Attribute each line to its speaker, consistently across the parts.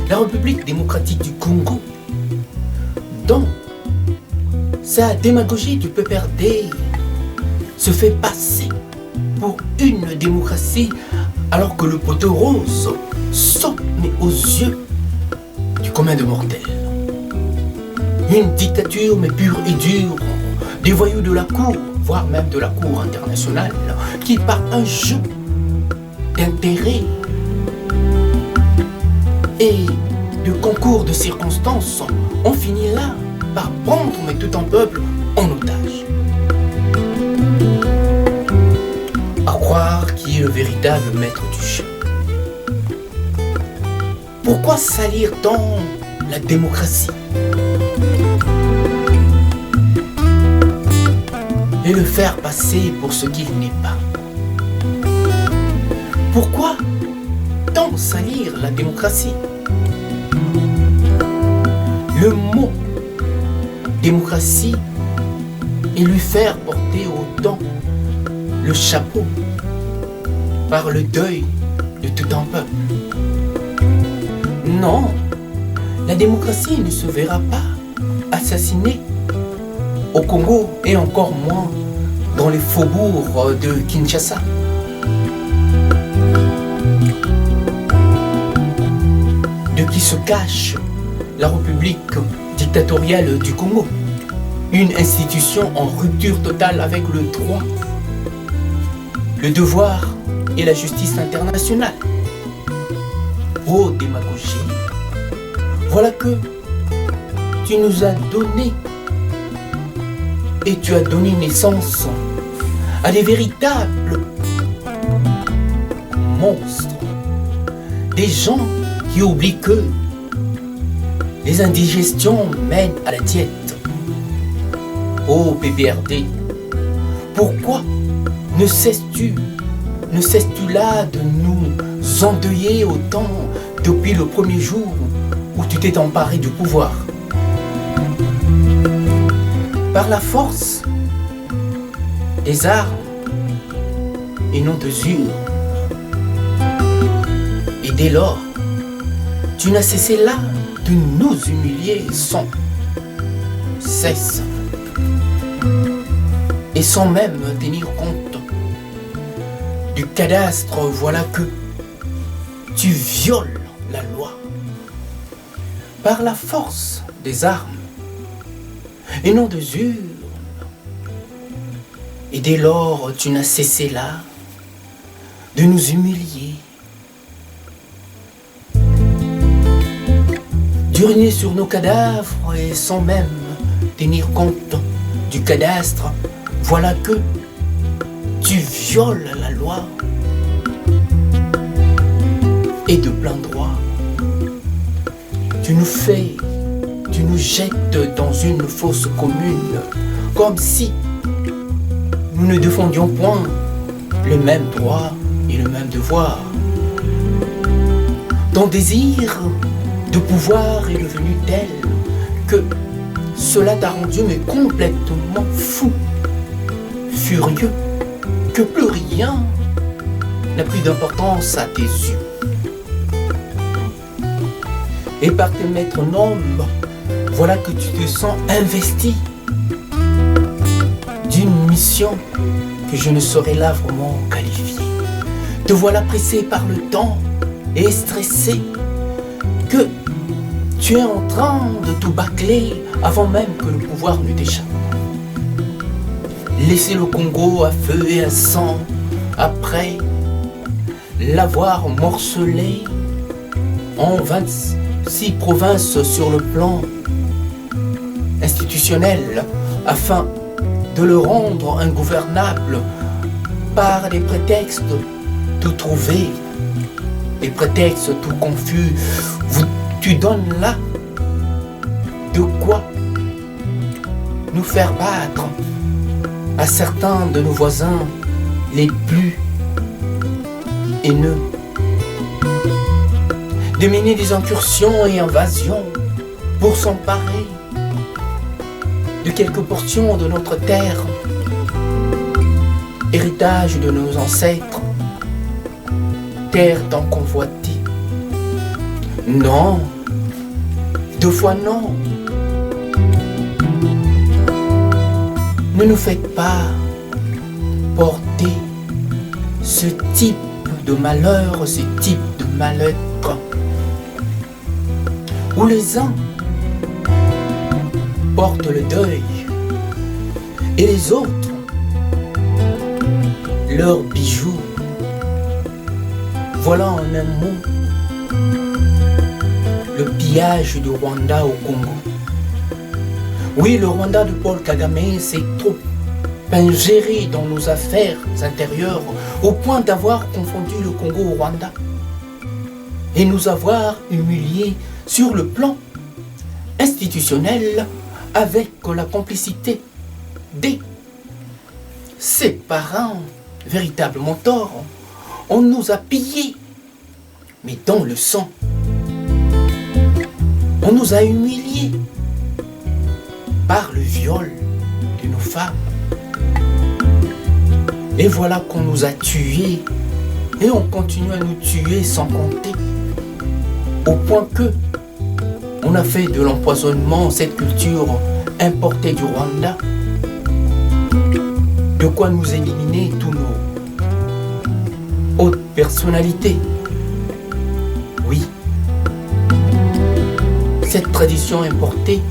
Speaker 1: la République démocratique du Congo, dont sa démagogie du PPRD se fait passer pour une démocratie alors que le poteau rose saute aux yeux du commun de mortels. Une dictature mais pure et dure, des voyous de la cour, voire même de la cour internationale, qui par un jeu d'intérêt et de concours de circonstances ont fini là par prendre mais tout un peuple en otage. À croire qui est le véritable maître du jeu. Pourquoi salir tant la démocratie et le faire passer pour ce qu'il n'est pas? Pourquoi tant salir la démocratie? Le mot démocratie et lui faire porter autant le chapeau par le deuil de tout un peuple. Non, la démocratie ne se verra pas assassinée au Congo et encore moins dans les faubourgs de Kinshasa. De qui se cache la République dictatoriale du Congo, une institution en rupture totale avec le droit, le devoir et la justice internationale. Oh démagogie, voilà que tu nous as donné et tu as donné naissance à des véritables monstres, des gens qui oublient que les indigestions mènent à la diète. Oh PPRD, pourquoi ne cesses-tu là de nous endeuiller autant depuis le premier jour où tu t'es emparé du pouvoir? Par la force des armes et non de usure. Et dès lors, tu n'as cessé là de nous humilier sans cesse et sans même tenir compte du cadastre. Voilà que tu violes la loi par la force des armes et non de usure. Et dès lors, tu n'as cessé là de nous humilier, d'uriner sur nos cadavres et sans même tenir compte du cadastre. Voilà que tu violes la loi et de plein droit. Tu nous jettes dans une fosse commune, comme si nous ne défendions point les mêmes droits et le même devoir. Ton désir de pouvoir est devenu tel que cela t'a rendu mais complètement fou, furieux, que plus rien n'a plus d'importance à tes yeux. Et par tes maîtres noms, voilà que tu te sens investi d'une mission que je ne saurais là vraiment qualifier. Te voilà pressé par le temps et stressé que tu es en train de tout bâcler avant même que le pouvoir ne t'échappe. Laisser le Congo à feu et à sang après l'avoir morcelé en 26 provinces sur le plan institutionnel afin de le rendre ingouvernable par des prétextes tout trouvés, des prétextes tout confus. Tu donnes là de quoi nous faire battre à certains de nos voisins les plus haineux, de mener des incursions et invasions pour s'emparer de quelques portions de notre terre, héritage de nos ancêtres, terre tant convoitée. Non, Deux fois non. Ne nous faites pas porter ce type de malheur, ce type de mal-être, où les uns portent le deuil et les autres leurs bijoux. Voilà en un mot le pillage du Rwanda au Congo. Oui, le Rwanda de Paul Kagame s'est trop ingéré dans nos affaires intérieures au point d'avoir confondu le Congo au Rwanda et nous avoir humiliés sur le plan institutionnel avec la complicité des ses parents véritablement torts. On nous a pillés, mais dans le sang. On nous a humiliés par le viol de nos femmes. Et voilà qu'on nous a tués. Et on continue à nous tuer sans compter. Au point que on a fait de l'empoisonnement cette culture importée du Rwanda. De quoi nous éliminer tous nos hautes personnalités. Oui. Cette tradition importée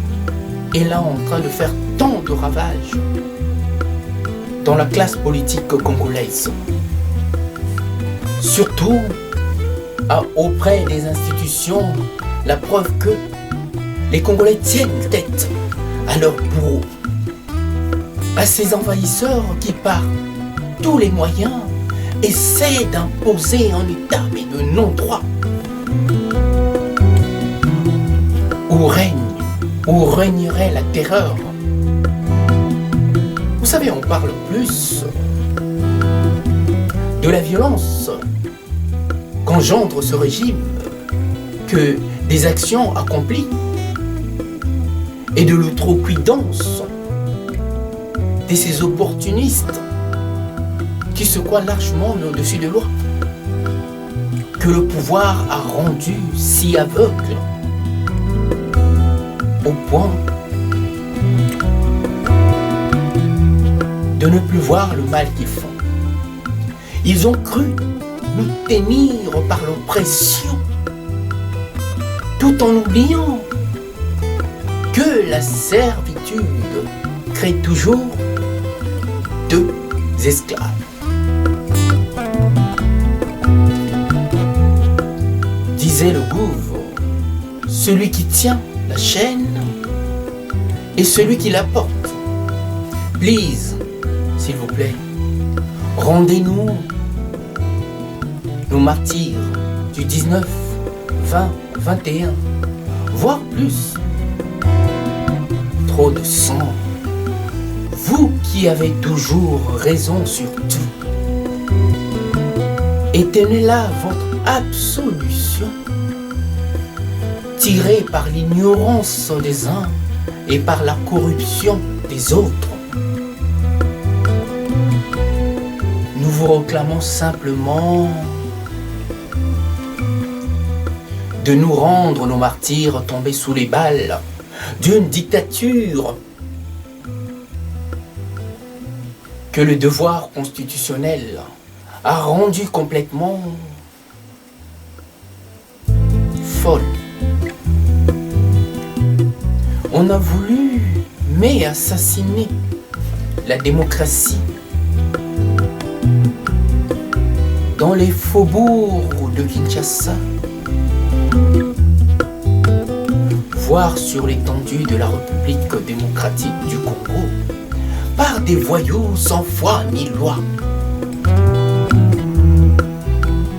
Speaker 1: est là en train de faire tant de ravages dans la classe politique congolaise. Surtout auprès des institutions, la preuve que les Congolais tiennent tête à leurs bourreaux, à ces envahisseurs qui par tous les moyens essaient d'imposer un État mais de non-droit où régnerait la terreur. Vous savez, on parle plus de la violence qu'engendre ce régime que des actions accomplies et de l'outrecuidance de ces opportunistes qui se croient largement au-dessus de loi, que le pouvoir a rendu si aveugle au point de ne plus voir le mal qu'ils font. Ils ont cru nous tenir par l'oppression, tout en oubliant que la servitude crée toujours deux esclaves. Disait le Gouve, celui qui tient la chaîne et celui qui la porte. Please, s'il vous plaît, rendez-nous nos martyrs du 19, 20, 21, voire plus. Trop de sang. Vous qui avez toujours raison sur tout. Et tenez là votre absolution, tirée par l'ignorance des uns et par la corruption des autres. Nous vous réclamons simplement de nous rendre nos martyrs tombés sous les balles d'une dictature que le devoir constitutionnel a rendu complètement folle. On a voulu, mais assassiner la démocratie dans les faubourgs de Kinshasa, voire sur l'étendue de la République démocratique du Congo, par des voyous sans foi ni loi,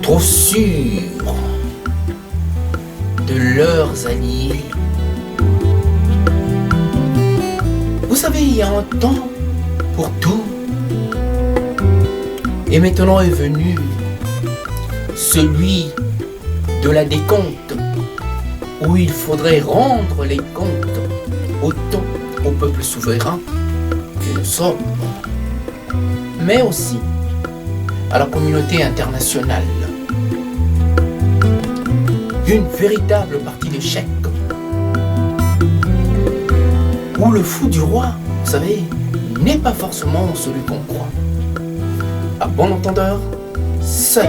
Speaker 1: trop sûrs de leurs alliés. Vous savez, il y a un temps pour tout, et maintenant est venu celui de la décompte, où il faudrait rendre les comptes autant au peuple souverain que nous sommes, mais aussi à la communauté internationale. Une véritable partie d'échec où le fou du roi, vous savez, n'est pas forcément celui qu'on croit. À bon entendeur, seul.